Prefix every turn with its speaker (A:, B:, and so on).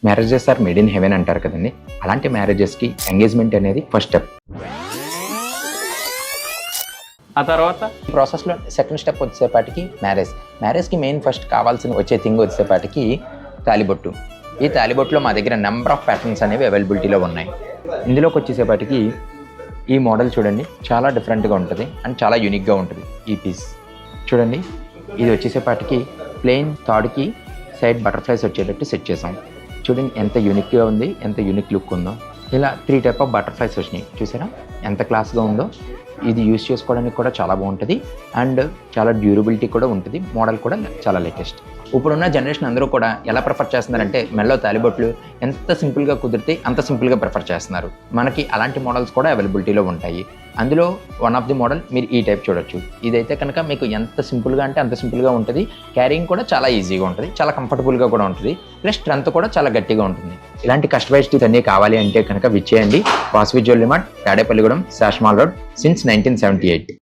A: Marriages are made in heaven అంటారు కదండి. అలాంటి మ్యారేజెస్కి ఎంగేజ్మెంట్ అనేది ఫస్ట్ స్టెప్.
B: ఆ తర్వాత
A: ప్రాసెస్లో సెకండ్ స్టెప్ వచ్చేపాటికి మ్యారేజ్కి మెయిన్ ఫస్ట్ కావాల్సిన వచ్చే థింగ్ వచ్చేపాటికి తాలిబొట్టు. ఈ తాలిబొట్టులో మా దగ్గర నెంబర్ ఆఫ్ ప్యాటర్న్స్ అనేవి అవైలబిలిటీలో ఉన్నాయి. ఇందులోకి వచ్చేసేపాటికి ఈ మోడల్ చూడండి, చాలా డిఫరెంట్గా ఉంటుంది అండ్ చాలా యూనిక్గా ఉంటుంది. ఈ పీస్ చూడండి, ఇది వచ్చేసేపాటికి ప్లెయిన్ థాడ్కి సైడ్ బటర్ఫ్లైస్ వచ్చేటట్టు సెట్ చేసాం. చూడండి ఎంత యూనిక్గా ఉంది, ఎంత యూనిక్ లుక్ ఉందో. ఇలా 3 టైప్ ఆఫ్ బటర్ఫ్లైస్ వచ్చినాయి, చూసారా ఎంత క్లాస్గా ఉందో. ఇది యూస్ చేసుకోవడానికి కూడా చాలా బాగుంటుంది అండ్ చాలా డ్యూరబిలిటీ కూడా ఉంటుంది. మోడల్ కూడా చాలా లేటెస్ట్. ఇప్పుడున్న జనరేషన్ అందరూ కూడా ఎలా ప్రిఫర్ చేస్తున్నారంటే మెల్లో తాలిబొట్లు ఎంత సింపుల్గా కుదిరితే అంత సింపుల్గా ప్రిఫర్ చేస్తున్నారు. మనకి అలాంటి మోడల్స్ కూడా అవైలబిలిటీలో ఉంటాయి. అందులో వన్ ఆఫ్ ది మోడల్ మీరు ఈ టైప్ చూడొచ్చు. ఇదైతే కనుక మీకు ఎంత సింపుల్గా అంటే అంత సింపుల్గా ఉంటుంది. క్యారింగ్ కూడా చాలా ఈజీగా ఉంటుంది, చాలా కంఫర్టబుల్గా కూడా ఉంటుంది. ప్లస్ స్ట్రెంత్ కూడా చాలా గట్టిగా ఉంటుంది. ఇలాంటి కస్టమైజ్డ్ అన్నీ కావాలి అంటే కనుక విచ్చేయండి వాసవి జ్యువెలరీ మార్ట్, తాడేపల్లిగూడెం, శాష్మాల్ రోడ్, సిన్స్ 1978.